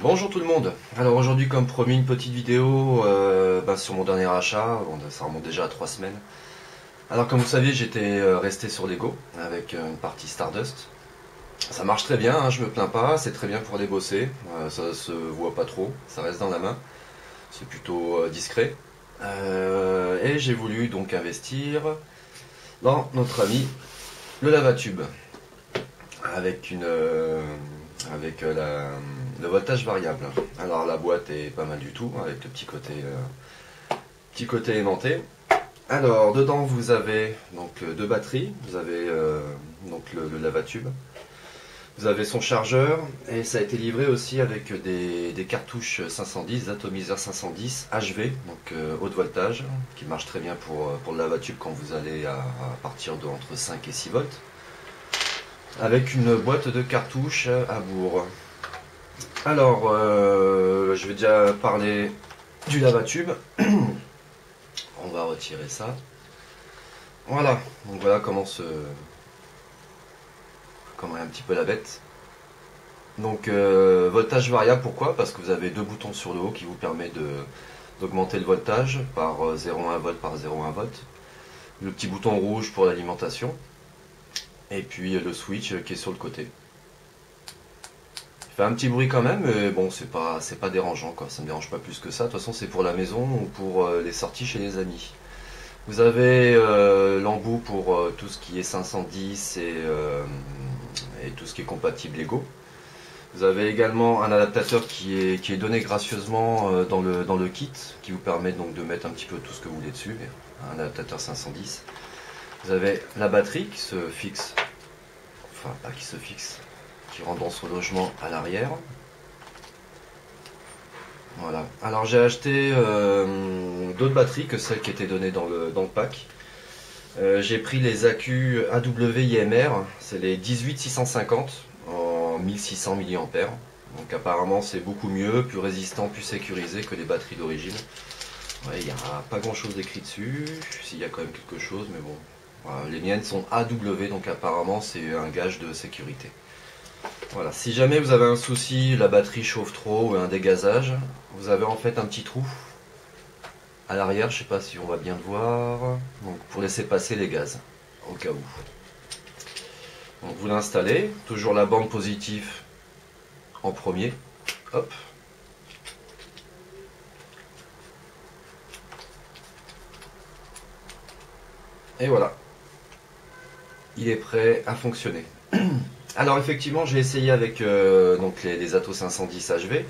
Bonjour tout le monde. Alors aujourd'hui, comme promis, une petite vidéo sur mon dernier achat. Bon, ça remonte déjà à 3 semaines. Alors comme vous saviez, j'étais resté sur Lego avec une partie Stardust. Ça marche très bien, hein, je me plains pas, c'est très bien pour les bosser. Ça se voit pas trop, ça reste dans la main. C'est plutôt discret. Et j'ai voulu donc investir dans notre ami le lavatube avec le voltage variable. Alors la boîte est pas mal du tout avec le petit côté aimanté. Alors dedans vous avez donc deux batteries, vous avez donc le lavatube, vous avez son chargeur et ça a été livré aussi avec des cartouches 510, atomiseurs 510 HV, donc haute voltage, qui marche très bien pour le lavatube quand vous allez à partir de entre 5 et 6 volts. Avec une boîte de cartouches à bourre. Alors, je vais déjà parler du lavatube. On va retirer ça. Voilà, donc voilà comment est un petit peu la bête. Donc, voltage variable, pourquoi? Parce que vous avez deux boutons sur le haut qui vous permettent d'augmenter le voltage par 0,1 volt par 0,1 volt. Le petit bouton rouge pour l'alimentation. Et puis le switch qui est sur le côté. Il fait un petit bruit quand même, mais bon, c'est pas dérangeant, quoi. Ça me dérange pas plus que ça. De toute façon, c'est pour la maison ou pour les sorties chez les amis. Vous avez l'embout pour tout ce qui est 510 et tout ce qui est compatible Lego. Vous avez également un adaptateur qui est donné gracieusement dans le kit, qui vous permet donc de mettre un petit peu tout ce que vous voulez dessus. Un adaptateur 510. Vous avez la batterie qui se fixe, enfin pas qui se fixe, qui rentre dans son logement à l'arrière. Voilà. Alors j'ai acheté d'autres batteries que celles qui étaient données dans le pack. J'ai pris les accus AW-IMR, c'est les 18650 en 1600 mAh. Donc apparemment c'est beaucoup mieux, plus résistant, plus sécurisé que les batteries d'origine. Ouais, il n'y a pas grand chose écrit dessus, s'il y a quand même quelque chose, mais bon. Voilà, les miennes sont AW, donc apparemment c'est un gage de sécurité. Voilà, si jamais vous avez un souci, la batterie chauffe trop ou un dégazage, vous avez en fait un petit trou à l'arrière, je sais pas si on va bien le voir, donc pour laisser passer les gaz, au cas où. Donc vous l'installez, toujours la bande positive en premier, hop. Et voilà. Il est prêt à fonctionner. Alors effectivement j'ai essayé avec donc les Atos 510 HV.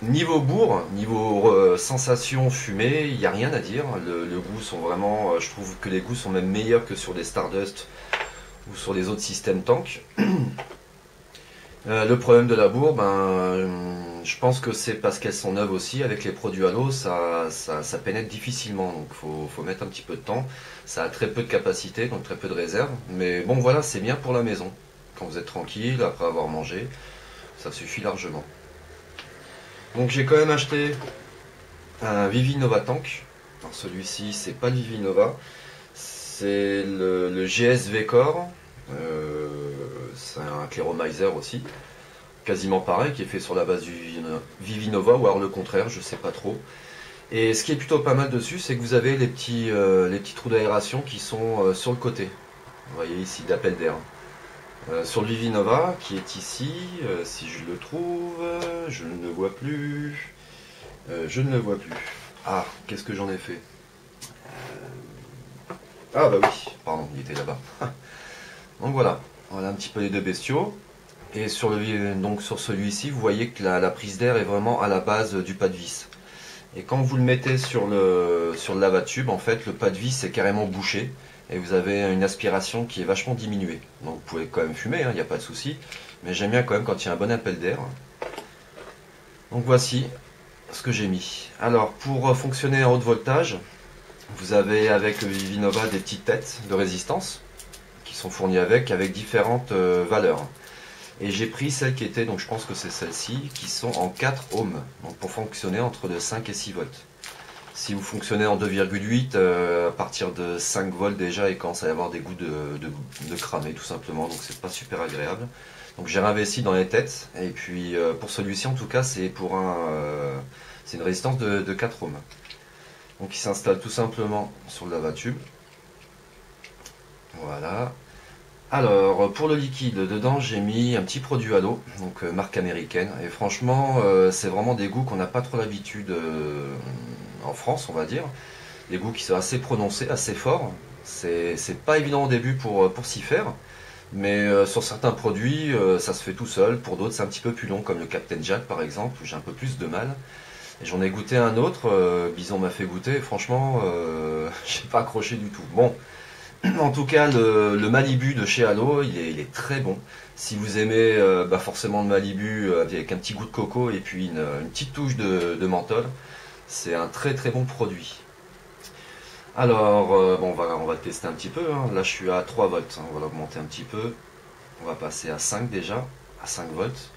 Niveau bourre, niveau sensation fumée, il n'y a rien à dire. Le goût sont vraiment, je trouve que les goûts sont même meilleurs que sur des Stardust ou sur les autres systèmes tank. Le problème de la bourre, je pense que c'est parce qu'elles sont neuves aussi. Avec les produits à l'eau, ça pénètre difficilement, donc faut mettre un petit peu de temps. Ça a très peu de capacité, donc très peu de réserve. Mais bon, voilà, c'est bien pour la maison. Quand vous êtes tranquille, après avoir mangé, ça suffit largement. Donc j'ai quand même acheté un Vivinova Tank. Alors celui-ci, c'est pas le Vivinova, c'est le GS Core. C'est un Cléromizer aussi, quasiment pareil, qui est fait sur la base du Vivinova, ou alors le contraire, je sais pas trop. Et ce qui est plutôt pas mal dessus, c'est que vous avez les petits trous d'aération qui sont sur le côté. Vous voyez ici, d'appel d'air. Sur le Vivinova, qui est ici, si je le trouve, je ne le vois plus. Je ne le vois plus. Ah, qu'est-ce que j'en ai fait? Ah bah oui, pardon, il était là-bas. Donc voilà un petit peu les deux bestiaux. Et sur celui-ci, vous voyez que la prise d'air est vraiment à la base du pas de vis. Et quand vous le mettez sur le lavatube, en fait, le pas de vis est carrément bouché. Et vous avez une aspiration qui est vachement diminuée. Donc vous pouvez quand même fumer, il n'y a pas de souci. Mais j'aime bien quand même quand il y a un bon appel d'air. Donc voici ce que j'ai mis. Alors pour fonctionner en haute voltage, vous avez avec le Vivinova des petites têtes de résistance qui sont fournies avec différentes valeurs. Et j'ai pris celles qui étaient, donc je pense que c'est celles-ci, qui sont en 4 ohms, donc pour fonctionner entre de 5 et 6 volts. Si vous fonctionnez en 2,8, à partir de 5 volts déjà, il commence à y avoir des goûts de cramer tout simplement, donc c'est pas super agréable. Donc j'ai réinvesti dans les têtes, et puis pour celui-ci en tout cas c'est une résistance de 4 ohms. Donc il s'installe tout simplement sur le lava-tube. Voilà. Alors pour le liquide, dedans j'ai mis un petit produit à l'eau, donc marque américaine, et franchement c'est vraiment des goûts qu'on n'a pas trop l'habitude en France on va dire. Des goûts qui sont assez prononcés, assez forts. C'est pas évident au début pour s'y faire. Mais sur certains produits, ça se fait tout seul. Pour d'autres, c'est un petit peu plus long, comme le Captain Jack par exemple, où j'ai un peu plus de mal. Et j'en ai goûté un autre, Bison m'a fait goûter, et franchement, j'ai pas accroché du tout. Bon, en tout cas, le Malibu de chez Halo, il est très bon. Si vous aimez forcément le Malibu avec un petit goût de coco et puis une petite touche de menthol, c'est un très très bon produit. Alors, bon, on va tester un petit peu, hein. Là, je suis à 3 volts, hein. On va l'augmenter un petit peu. On va passer à 5 déjà, à 5 volts.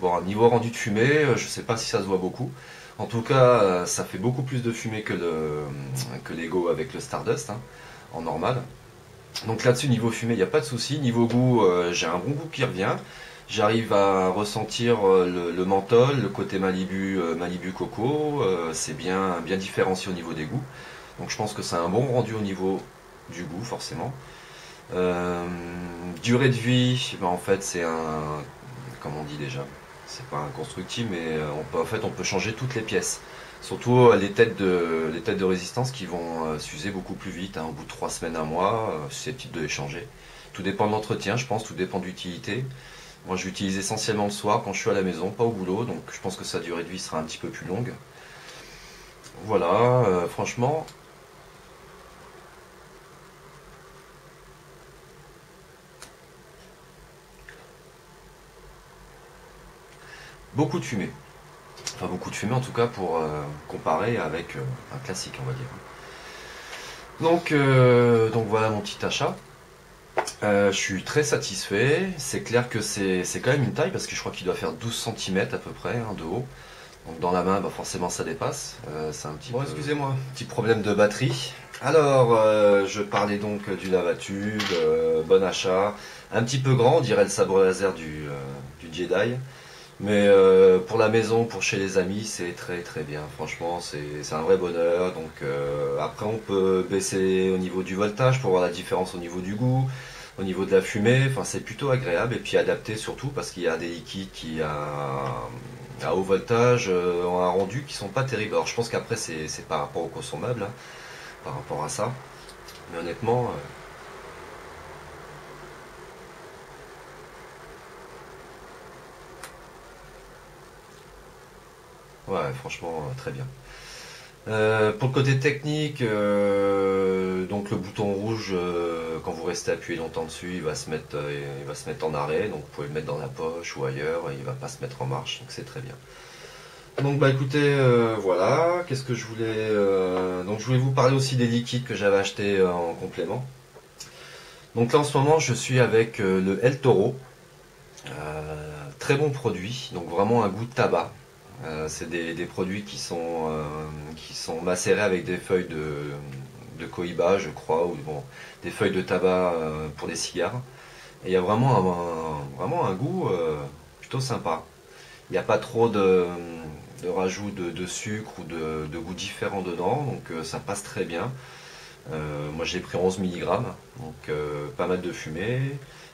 Bon, niveau rendu de fumée, je sais pas si ça se voit beaucoup. En tout cas, ça fait beaucoup plus de fumée que l'Ego avec le Stardust, hein, en normal. Donc là-dessus, niveau fumée, il n'y a pas de souci. Niveau goût, j'ai un bon goût qui revient. J'arrive à ressentir le menthol, le côté Malibu, Malibu Coco. C'est bien différencié au niveau des goûts. Donc je pense que c'est un bon rendu au niveau du goût, forcément. Euh, Durée de vie, ben, en fait, c'est un... Comment on dit déjà? C'est pas un constructible, mais en fait, on peut changer toutes les pièces. Surtout les têtes de résistance qui vont s'user beaucoup plus vite, hein, au bout de 3 semaines, un mois, susceptible de les changer. Tout dépend de l'entretien, je pense, tout dépend de l'utilité. Moi, je l'utilise essentiellement le soir quand je suis à la maison, pas au boulot, donc je pense que sa durée de vie sera un petit peu plus longue. Voilà, franchement, beaucoup de fumée. Enfin, beaucoup de fumée en tout cas pour comparer avec un classique, on va dire. Donc voilà mon petit achat. Je suis très satisfait. C'est clair que c'est quand même une taille parce que je crois qu'il doit faire 12 cm à peu près, hein, de haut. Donc dans la main, bah, forcément ça dépasse. C'est un Bon, excusez-moi. petit problème de batterie. Alors, je parlais donc du lavatube, bon achat. Un petit peu grand, on dirait le sabre laser du Jedi. Mais pour la maison, pour chez les amis, c'est très très bien. Franchement, c'est un vrai bonheur. Donc après, on peut baisser au niveau du voltage pour voir la différence au niveau du goût, au niveau de la fumée. Enfin, c'est plutôt agréable et puis adapté surtout parce qu'il y a des liquides qui à haut voltage ont un rendu qui sont pas terribles. Alors, je pense qu'après, c'est par rapport au consommable, hein, par rapport à ça. Mais honnêtement, ouais, franchement, très bien. Pour le côté technique, donc le bouton rouge, quand vous restez appuyé longtemps dessus, il va se mettre en arrêt, donc vous pouvez le mettre dans la poche ou ailleurs, et il va pas se mettre en marche, donc c'est très bien. Donc bah écoutez, voilà, qu'est-ce que je voulais... donc je voulais vous parler aussi des liquides que j'avais achetés en complément. Donc là en ce moment je suis avec le El Toro, très bon produit, donc vraiment un goût de tabac. C'est des produits qui sont macérés avec des feuilles de cohiba, je crois, ou bon, des feuilles de tabac pour des cigares. Et il y a vraiment un goût plutôt sympa. Il n'y a pas trop de rajout de sucre ou de goût différent dedans, donc ça passe très bien. Moi j'ai pris 11 mg, donc pas mal de fumée.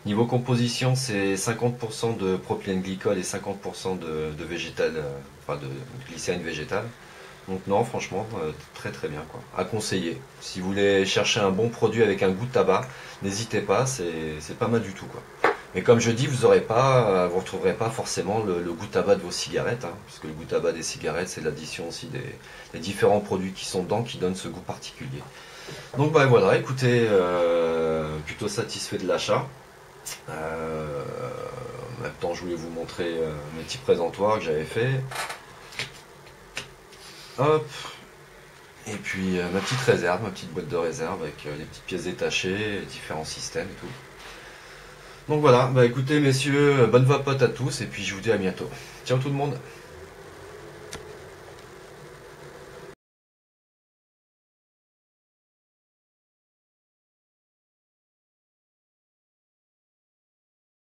Niveau composition, c'est 50% de propylène glycol et 50% de végétal, enfin de glycérine végétale. Donc non, franchement, très très bien quoi. À conseiller. Si vous voulez chercher un bon produit avec un goût de tabac, n'hésitez pas, c'est pas mal du tout quoi. Mais comme je dis, vous retrouverez pas forcément le goût de tabac de vos cigarettes, hein, puisque le goût de tabac des cigarettes, c'est l'addition aussi des différents produits qui sont dedans qui donnent ce goût particulier. Donc bah voilà, écoutez, plutôt satisfait de l'achat. En même temps, je voulais vous montrer mes petits présentoirs que j'avais fait. Hop, Et puis ma petite réserve, ma petite boîte de réserve avec les petites pièces détachées, différents systèmes et tout. Donc voilà, bah écoutez messieurs, bonne vapote à tous et puis je vous dis à bientôt. Ciao tout le monde.